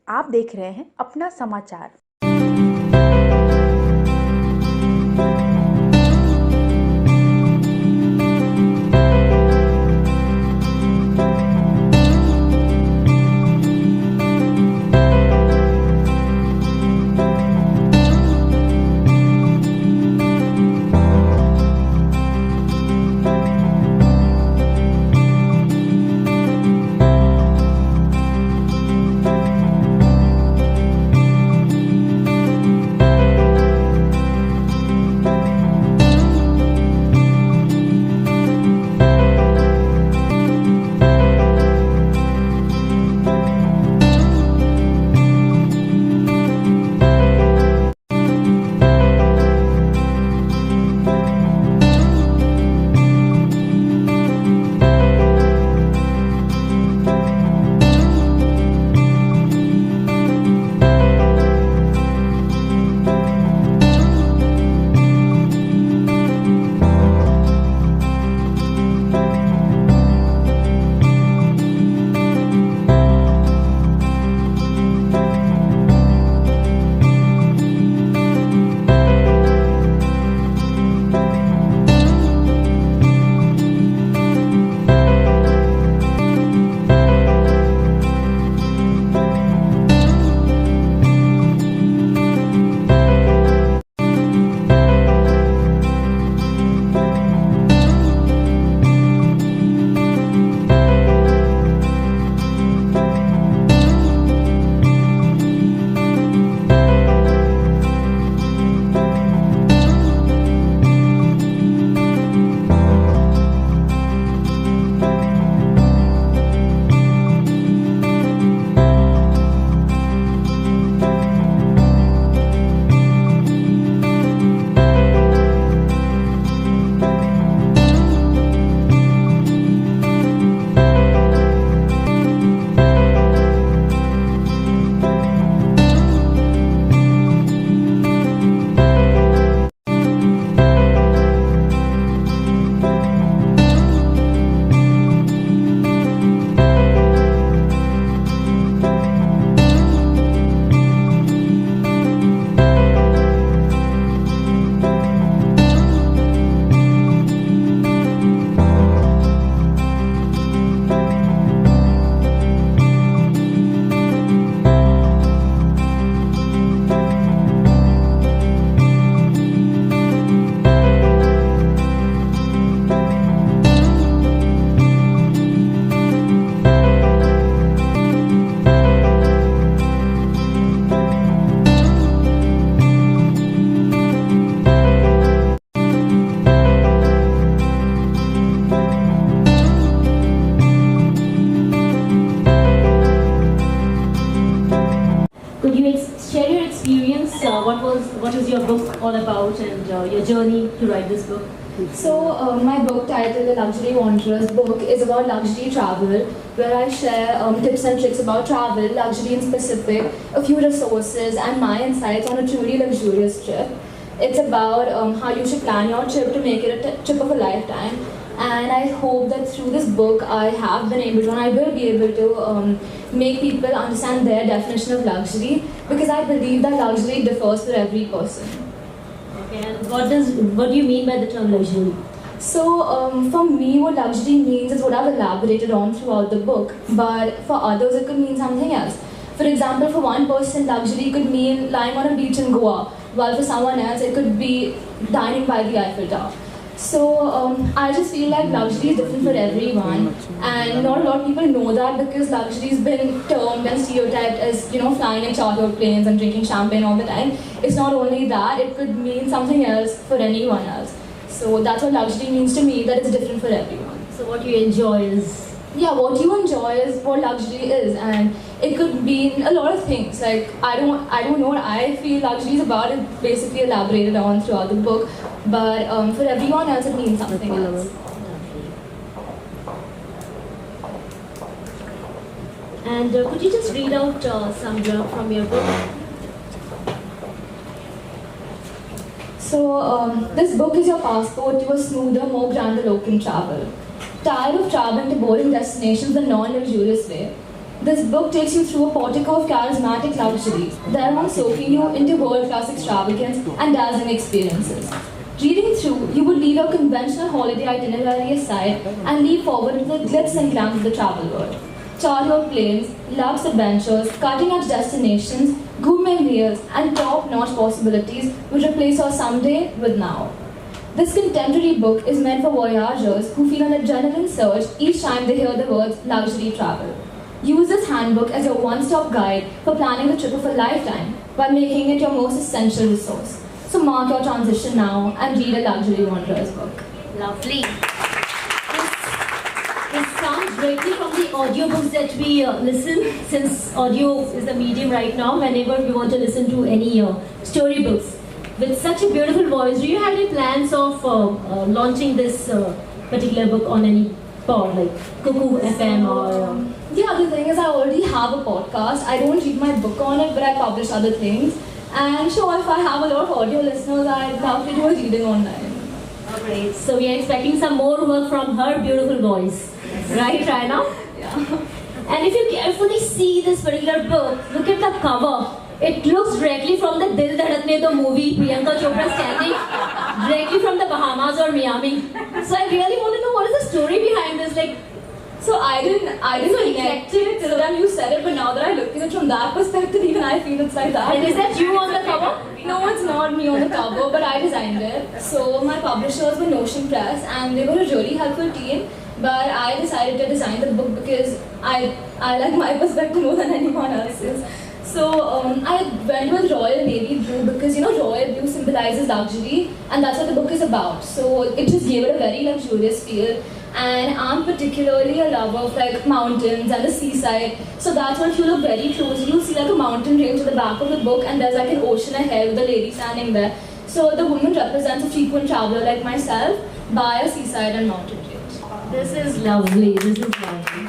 आप देख रहे हैं अपना समाचार। Could you share your experience? What is your book all about, and your journey to write this book? So, my book titled The Luxury Wanderer's Book is about luxury travel, where I share tips and tricks about travel, luxury in specific, a few resources, and my insights on a truly luxurious trip. It's about how you should plan your trip to make it a trip of a lifetime. And I hope that through this book, I have been able to, and I will be able to make people understand their definition of luxury, because I believe that luxury differs for every person. Okay, and what do you mean by the term luxury? So, for me, what luxury means is what I've elaborated on throughout the book, but for others, it could mean something else. For example, for one person, luxury could mean lying on a beach in Goa, while for someone else, it could be dining by the Eiffel Tower. So, I just feel like luxury is different for everyone, and not a lot of people know that, because luxury has been termed and stereotyped as, flying in chartered planes and drinking champagne all the time. It's not only that, it could mean something else for anyone else. So that's what luxury means to me, that it's different for everyone. So what you enjoy is... Yeah, what you enjoy is what luxury is, and it could mean a lot of things. Like, I don't know what I feel luxury is about. It's basically elaborated on throughout the book, but for everyone else, it means something else. And could you just read out some blurb from your book? So, this book is your passport to a smoother, more grandiloquent travel. Tired of traveling to boring destinations the non-luxurious way? This book takes you through a portico of charismatic luxury, thereon soaking you into world-class extravagance and dazzling experiences. Reading through, you would leave your conventional holiday itinerary aside and leap forward into the glitz and glam of the travel world. Chartered planes, luxe adventures, cutting-edge destinations, gourmet meals, and top-notch possibilities would replace your someday with now. This contemporary book is meant for voyagers who feel an adrenaline surge each time they hear the words luxury travel. Use this handbook as your one-stop guide for planning the trip of a lifetime by making it your most essential resource. So mark your transition now and read a luxury wanderer's book. Lovely. This sounds greatly from the audiobooks that we listen, since audio is the medium right now whenever we want to listen to any storybooks. With such a beautiful voice, do you have any plans of launching this particular book on any pod, like Cuckoo FM or... Yeah, the thing is I already have a podcast. I don't read my book on it, but I publish other things. And sure, if I have a lot of audio listeners, I'd love to do a reading online. Oh, great. So we are expecting some more work from her beautiful voice. Right, Rainna? Yeah. And if you carefully see this particular book, look at the cover. It looks directly from the Dil Dhadakne Do movie, Priyanka Chopra standing directly from the Bahamas or Miami. So I really want to know what is the story behind this. Like, so I didn't connect it till then you said it, but now that I look at it from that perspective, even I feel it's like that. And is that you on the cover? No, it's not me on the cover, but I designed it. So my publishers were Notion Press, and they were a really helpful team. But I decided to design the book because I like my perspective more than anyone else's. So I went with royal navy blue because royal blue symbolizes luxury, and that's what the book is about. So it just gave it a very luxurious feel. And I'm particularly a lover of like mountains and the seaside. So that's what if you look very closely, you'll see like a mountain range at the back of the book, and there's like an ocean ahead with a lady standing there. So the woman represents a frequent traveler like myself by a seaside and mountain range. This is lovely. This is lovely.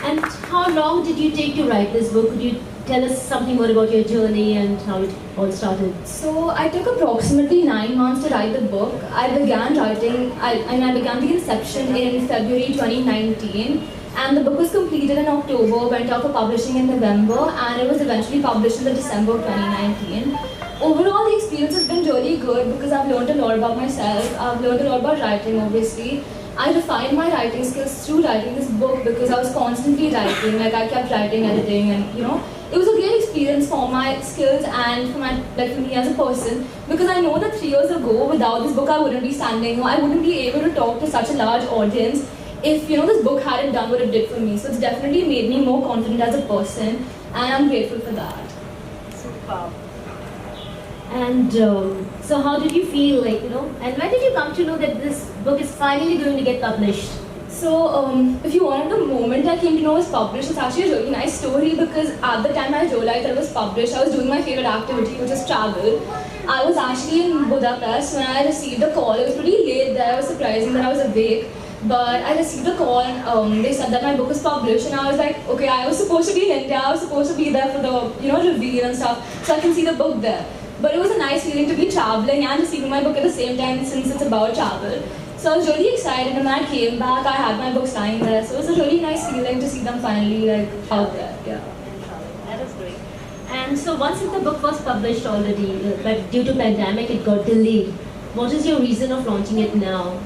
And how long did you take to write this book? Could you tell us something more about your journey and how it all started? So I took approximately 9 months to write the book. I began writing, I began the inception in February 2019, and the book was completed in October, went out for publishing in November, and it was eventually published in the December of 2019. Overall, the experience has been really good because I've learned a lot about myself. I've learned a lot about writing, obviously. I refined my writing skills through writing this book because I was constantly writing. Like I kept writing, editing, and it was a great experience for my skills and for me as a person, because I know that 3 years ago, without this book, I wouldn't be standing, or I wouldn't be able to talk to such a large audience if this book hadn't done what it did for me. So it's definitely made me more confident as a person, and I'm grateful for that. Superb. And so how did you feel, and when did you come to know that this book is finally going to get published? So, if you want, the moment I came to know it was published, it's actually a really nice story because at the time I realized that it was published, I was doing my favorite activity, which is travel. I was actually in Budapest when I received a call. It was pretty late there, it was surprising that I was awake. But I received a call and they said that my book was published, and I was like, okay, I was supposed to be in India, I was supposed to be there for the reveal and stuff, so I can see the book there. But it was a nice feeling to be traveling and receiving my book at the same time since it's about travel. So I was really excited, and when I came back, I had my books lying there. So it was a really nice feeling to see them finally out there. Yeah. That is great. And so once the book was published already, but due to pandemic, it got delayed. What is your reason of launching it now?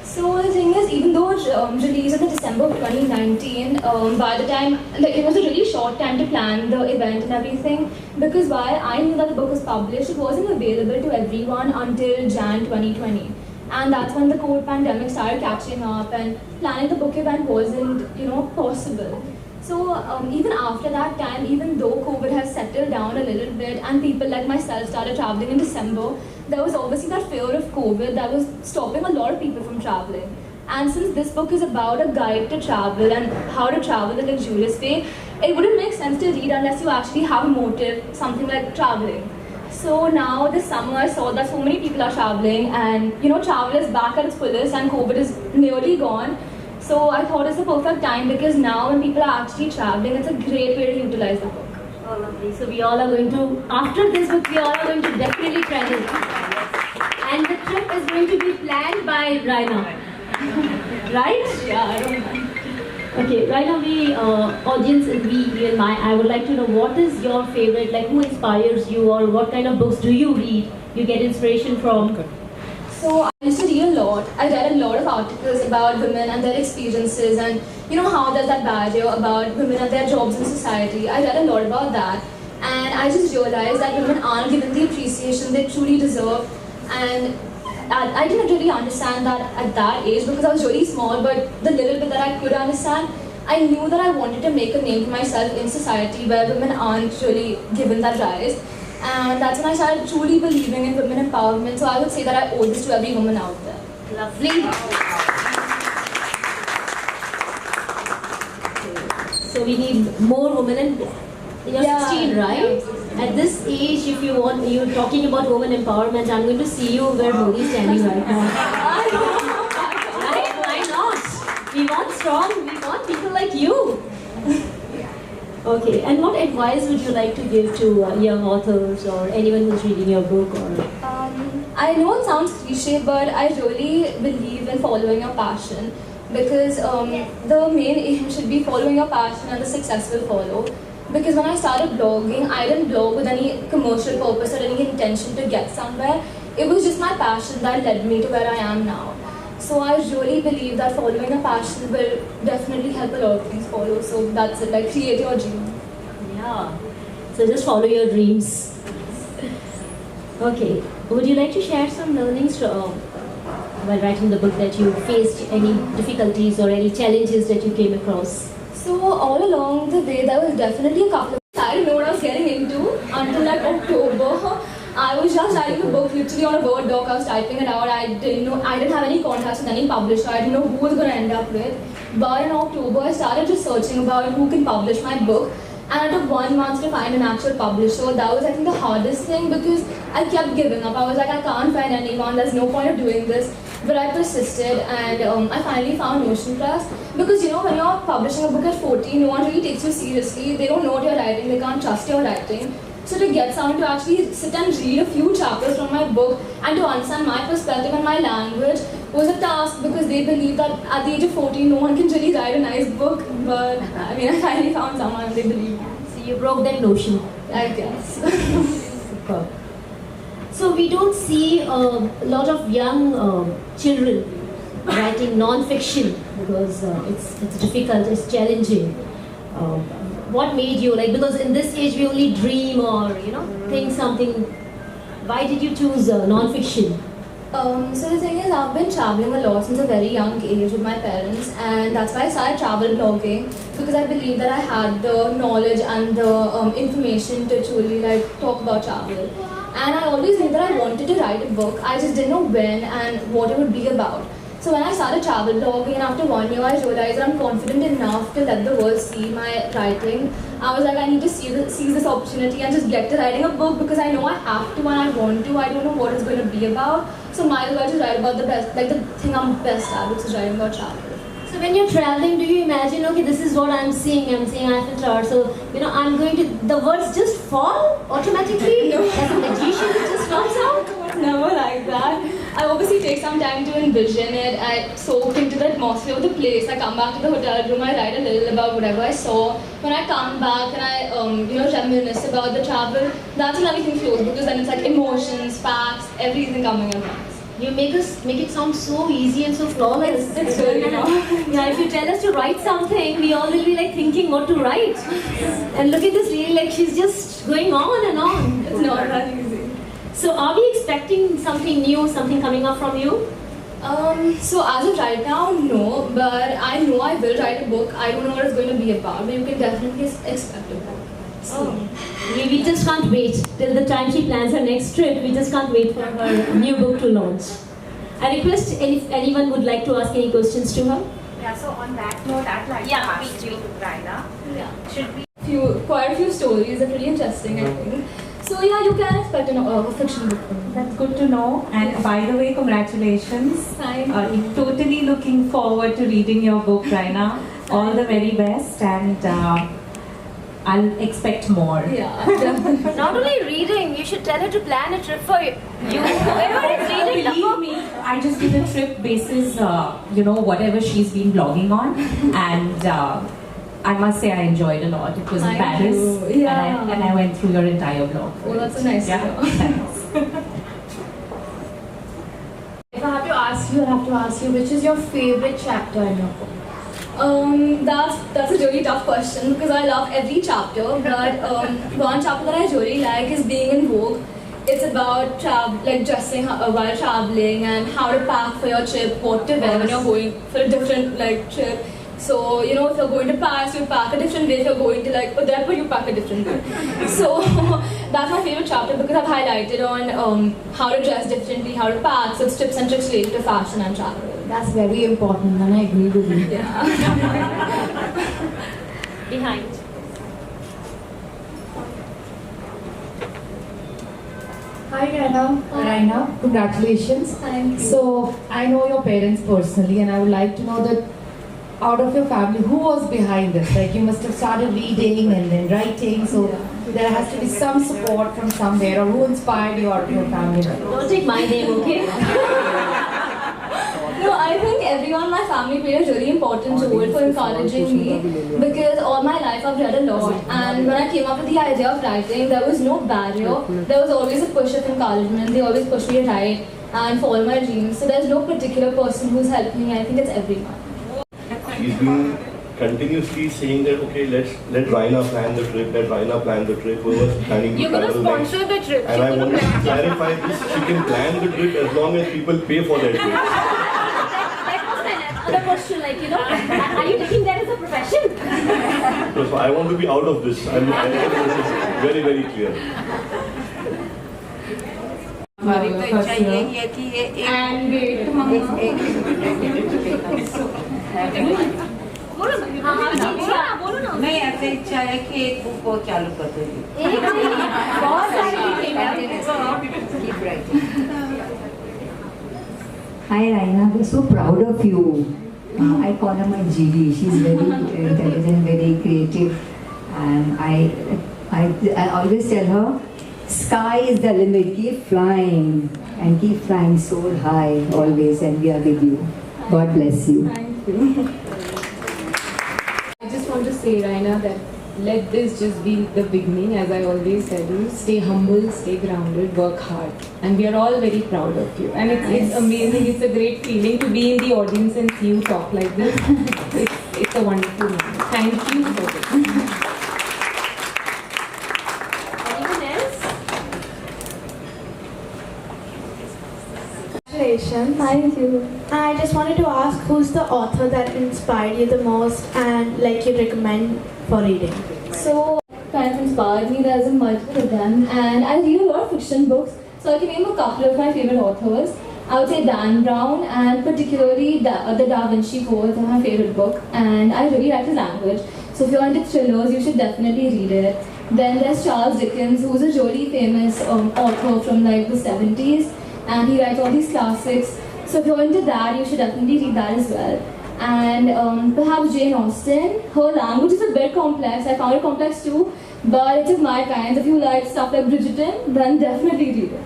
So the thing is, even though it released in the December of 2019, by the time, it was a really short time to plan the event and everything, because while I knew that the book was published, it wasn't available to everyone until Jan 2020. And that's when the COVID pandemic started catching up, and planning the book event wasn't, possible. So even after that time, even though COVID has settled down a little bit and people like myself started traveling in December, there was obviously that fear of COVID that was stopping a lot of people from traveling. And since this book is about a guide to travel and how to travel in a luxurious way, it wouldn't make sense to read unless you actually have a motive, something like traveling. So now this summer I saw that so many people are traveling, and travel is back at its fullest and COVID is nearly gone. So I thought it's the perfect time because now when people are actually traveling, it's a great way to utilize the book. Oh, lovely. So we all are going to, after this book, we all are going to definitely travel. And the trip is going to be planned by Rainna. Right? Yeah, I don't know. Okay, right now we audience and we and I would like to know what is your favorite, like who inspires you or what kind of books do you read? You get inspiration from? So I used to read a lot. I read a lot of articles about women and their experiences and how there's that barrier about women and their jobs in society. I read a lot about that and I just realized that women aren't given the appreciation they truly deserve, and I didn't really understand that at that age because I was really small, but the little bit that I could understand, I knew that I wanted to make a name for myself in society where women aren't really given that rise. And that's when I started truly believing in women empowerment. So I would say that I owe this to every woman out there. Lovely. So we need more women, and you're 16, right? At this age, if you want, you're talking about women empowerment, I'm going to see you where Modi is standing right now. Right? Why not? We want strong, we want people like you. Okay, and what advice would you like to give to young authors or anyone who's reading your book? Or I know it sounds cliche, but I really believe in following your passion because the main aim should be following your passion and the success will follow. Because when I started blogging, I didn't blog with any commercial purpose or any intention to get somewhere. It was just my passion that led me to where I am now. So I really believe that following a passion will definitely help a lot of things follow. So that's it, like create your dream. yeah, so just follow your dreams. Okay, would you like to share some learnings while writing the book, that you faced any difficulties or any challenges that you came across? So all along the way, there was definitely a couple of I didn't know what I was getting into until like October. I was just writing the book literally on a Word doc. I was typing it out. I didn't have any contacts with any publisher. I didn't know who I was going to end up with. But in October, I started researching about who can publish my book. And it took 1 month to find an actual publisher. That was, I think, the hardest thing because I kept giving up. I was like, I can't find anyone. There's no point of doing this. But I persisted, and I finally found Ocean Press. Because when you're publishing a book at 14, no one really takes you seriously. They don't know what you're writing. They can't trust your writing. So to get someone to actually sit and read a few chapters from my book and to understand my perspective and my language was a task, because they believe that at the age of 14, no one can really write a nice book. But I finally found someone and they believed. So you broke that notion. I guess. Superb. So we don't see a lot of young children writing non-fiction because it's difficult, it's challenging. What made you, because in this age we only dream or think something. Why did you choose non-fiction? So the thing is, I've been traveling a lot since a very young age with my parents, and that's why I started travel blogging, because I believe that I had the knowledge and the information to truly talk about travel. And I always knew that I wanted to write a book. I just didn't know when and what it would be about. So when I started travel blogging, and after 1 year, I realized that I'm confident enough to let the world see my writing. I was like, I need to seize this opportunity and just get to writing a book, because I know I have to and I want to. I don't know what it's going to be about. So might as well just write about the best, the thing I'm best at, which is writing about travel. So when you're traveling, do you imagine, okay, this is what I'm seeing Eiffel Tower, so I'm going to, the words just fall automatically? No. As a magician, it just comes out? Never like that. I obviously take some time to envision it. I soak into the atmosphere of the place. I come back to the hotel room. I write a little about whatever I saw. When I come back and I reminisce about the travel, that's when everything flows, because then it's like emotions, facts, everything coming at once. You make it sound so easy and so flawless. It's good, Yeah, if you tell us to write something, we all will be thinking what to write. And look at this lady, she's just going on and on. It's not that easy. So are we expecting something new, something coming up from you? So as of right now, no, but I know I will write a book. I don't know what it's going to be about, but you can definitely expect a book. Oh. We just can't wait till the time she plans her next trip. We just can't wait for her new book to launch. I request if anyone would like to ask any questions to her. Yeah, so on that note, I'd like to ask you, Rainna, should we... Quite a few stories are pretty interesting, I think. So yeah, you can expect a fiction book from me. That's good to know. And by the way, congratulations. Thank you. Totally looking forward to reading your book, Rainna. All the very best. And I'll expect more. Yeah, definitely. Not only reading, you should tell her to plan a trip for you. Whenever it's reading, Believe me, I just did a trip basis, whatever she's been blogging on, and I must say I enjoyed a lot. It was in Thank Paris, you. Yeah. and I went through your entire blog. Oh, that's a nice Yeah, to hear. thanks. If I have to ask you, I have to ask you, which is your favorite chapter in your book? That's a really tough question because I love every chapter, but one chapter that I really like is Being in Vogue. It's about dressing while traveling and how to pack for your trip, what to wear when you're going for a different trip. So if you're going to Paris, you pack a different way. If you're going to Udaipur, you pack a different way. So that's my favorite chapter because I've highlighted on how to dress differently, how to pack. So it's tips and tricks related to fashion and travel. That's very important, and I agree with you. Yeah. behind. Hi Rainna, congratulations. Thank you. So I know your parents personally, and I would like to know that out of your family, who was behind this? Like you must have started reading and then writing, so there has to be some support from somewhere, or who inspired you out of your family? Don't take my name, okay? No, I think everyone in my family played a really important role for encouraging me because all my life I've read a lot, and when I came up with the idea of writing, there was no barrier. There was always a push of encouragement. They always pushed me to write and follow my dreams. So there's no particular person who's helped me. I think it's everyone. She's been continuously saying that okay, let Rainna plan the trip, let Rainna plan the trip. Whoever's planning You're to going to travel sponsor the trip. And I want to clarify this: she can plan the trip as long as people pay for that trip. That was my other question, are you taking that as a profession? So I want to be out of this. I want this is very, very clear. हमारी तो इच्छा यही है कि ये एक नहीं ऐसे इच्छा है कि एक बुक को चालू कर देगी बहुत सारी Hi Rainna, we're so proud of you. I call her my GD. She's very intelligent, very creative, and I always tell her, sky is the limit. Keep flying and keep flying so high always, and we are with you. God bless you. Thank you. I just want to say, Rainna, that let this just be the beginning. As I always tell you, stay humble, stay grounded, work hard, and we are all very proud of you. And it's amazing. It's a great feeling to be in the audience and see you talk like this. It's a wonderful moment. Thank you for this. Anyone else? Congratulations. Thank you. I just wanted to ask who's the author that inspired you the most and you'd recommend for reading? So, kind of inspired me. There's a multiple of them, and I read a lot of fiction books. So I can name a couple of my favorite authors. I would say Dan Brown, and particularly the Da Vinci Code are my favorite book, and I really like his language. So if you're into thrillers, you should definitely read it. Then there's Charles Dickens, who's a really famous author from the 70s, and he writes all these classics. So if you're into that, you should definitely read that as well. And perhaps Jane Austen. Her language is a bit complex. I found it complex too, but it's of my kind. If you like stuff like Bridgerton, then definitely read it.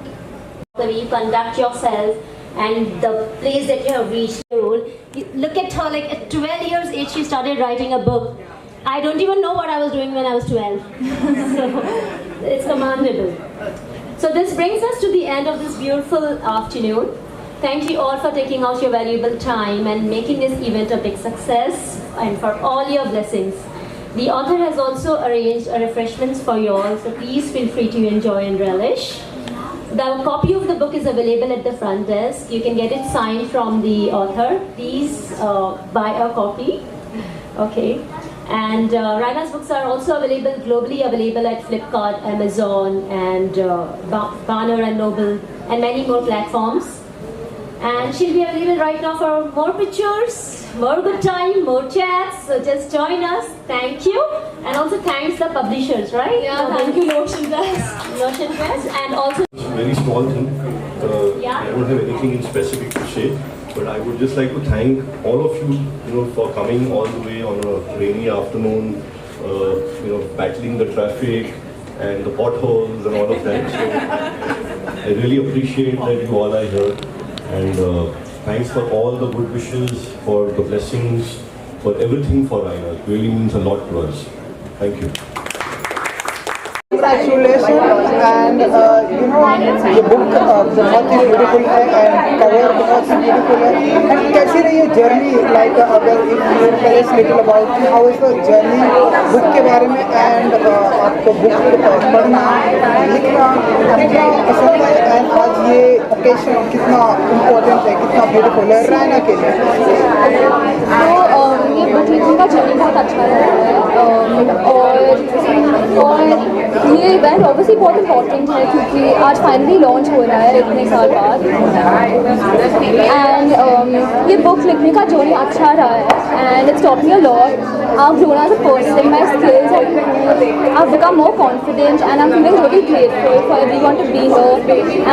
The way you conduct yourself and the place that you have reached your role. Look at her, at 12 years age she started writing a book. I don't even know what I was doing when I was 12. So it's commendable. So this brings us to the end of this beautiful afternoon. Thank you all for taking out your valuable time and making this event a big success, and for all your blessings. The author has also arranged refreshments for you all, so please feel free to enjoy and relish. The copy of the book is available at the front desk. You can get it signed from the author. Please buy a copy. Okay. And Rainna's books are also globally available at Flipkart, Amazon, and Barnes and Noble, and many more platforms. And she'll be available right now for more pictures, more good time, more chats. So just join us. Thank you. And also thanks the publishers, right? Yeah, thank you, Notion Press. Notion Press. And also Very small thing. I don't have anything in specific to say, but I would just like to thank all of you, for coming all the way on a rainy afternoon battling the traffic and the potholes and all of that. So I really appreciate that you all are here, and thanks for all the good wishes, for the blessings, for everything for Rainna. It really means a lot to us. Thank you. Congratulations, and ये book बहुत ही beautiful है and cover बहुत ही beautiful है. And कैसी रही है जर्नी, लाइक अगर if you tell us little about how is the journey book के बारे में, एंड आपको बुक पढ़ना लिखना कितना पसंद है, एंड आज ये ओकेशन कितना इम्पोर्टेंट है, कितना ब्यूटीफुल है रैना के लिए. तो ये बुक लिखने का जर्नी बहुत अच्छा रहा है, और ये इवेंट ऑब्वियसली बहुत इंपॉर्टेंट है क्योंकि आज फाइनली लॉन्च हो रहा है इतने साल बाद. एंड ये बुक लिखने का जर्नी अच्छा रहा है, and it's taught me a lot. I've grown as a person, my skills have improved, I've become more confident, and I'm feeling really grateful for everyone to be here.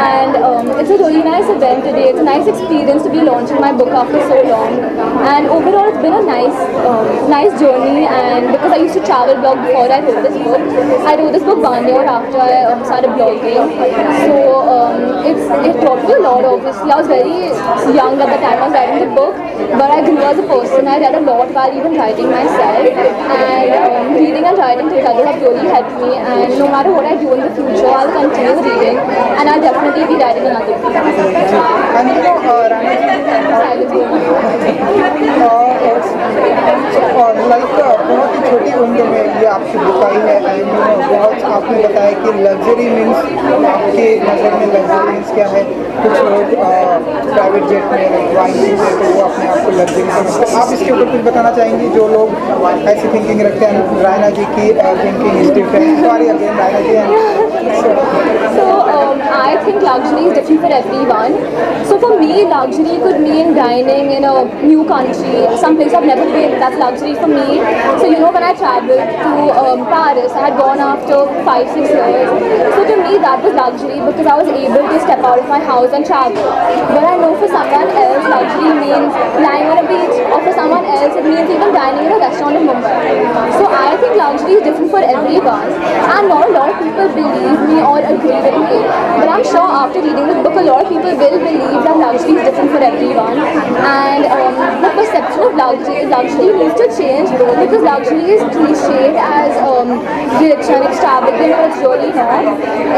And it's a really nice event today. It's a nice experience to be launching my book after so long. And overall, it's been a nice journey. And because I used to travel blog before I wrote this book, I wrote this book 1 year after I started blogging. So it taught me a lot. Obviously, I was very young at the time I was writing the book, but I grew as a person. I read a lot while even writing myself. And reading and writing together have really helped me, and no matter what I do in the future, I'll continue reading, and I'll definitely be writing another book. And बहुत ही छोटी उम्र में ये आपकी book आई है, and बहुत आपने बताया कि लग्जरी मीन्स आपके नज़र में लग्जरी मीन्स क्या है. कुछ लोग प्राइवेट जेट में ड्राइंग करते हैं तो वो अपने आप को लग्जरी समझते हैं. आप इसके ऊपर कुछ बताना चाहेंगे जो लोग ऐसी थिंकिंग रखते हैं? रायना जी की thinking is different. Sorry again Raina ji. So I think luxury is different for everyone. So for me, luxury could mean dining in a new country, some place I've never been. That's luxury for me. So when I traveled to Paris, I had gone after 5-6 years. So to me, that was luxury because I was able to step out of my house and travel. But I know for someone else, luxury means lying on a beach, or for someone else, it means even dining in a restaurant in Mumbai. So I think luxury is different for everyone, and not a lot of people believe me or agree with me. But I'm sure after reading this book, a lot of people will believe that luxury is different for everyone. And the perception of luxury needs to change because luxury is cliched as rich and extravagant, but it's really not.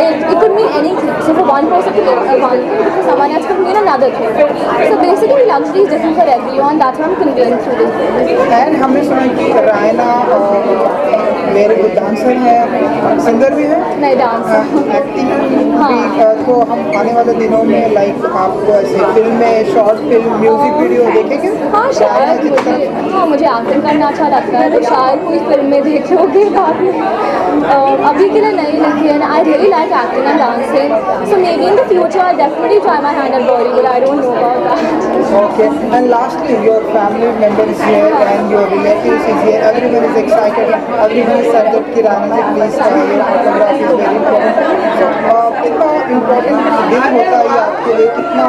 It could mean anything. So for one person it could mean one thing, but for someone else it could mean another thing. So basically luxury is different for everyone. That's what I'm conveying through this book. And हमने सुना कि Raina very good dancer है, singer भी है, नहीं dancer acting भी. तो हम आने वाले दिनों में लाइक आपको ऐसे फिल्में, शॉर्ट फिल्म, म्यूजिक वीडियो देखेंगे? हाँ शायद मुझे एक्टिंग करना अच्छा लगता है, तो शायद कोई फिल्म में देखोगे बाद में. अभी के लिए नहीं, लेकिन I really like acting and dancing. So may be in the future I definitely try my hand eight Bollywood. I don't know about that. Okay, and lastly, your family members here and your relatives is here. Everyone is excited. Everyone is said that कि रायना जी please your photograph is very important. So कितना important दिन होता है ये आपके लिए, कितना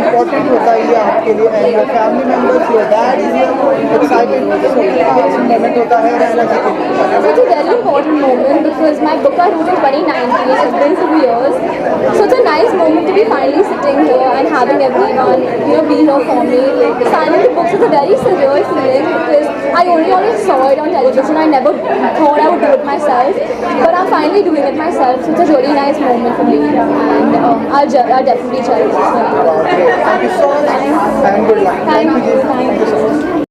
important होता है ये आपके लिए, and your family members, your dad is here, excited. So कितना अच्छा moment होता है रायना जी के लिए? It's a very important moment because my book I wrote in 2019. It's been 2 years, so it's a nice moment to be finally sitting here and having everyone be here for me. Signing the books is a very surreal feeling because I only always saw it on television. I never thought I would do it myself, but I'm finally doing it myself. So it's a really nice moment for me, and I'll definitely cherish this one. Thank you so much and good luck. Thank you so much.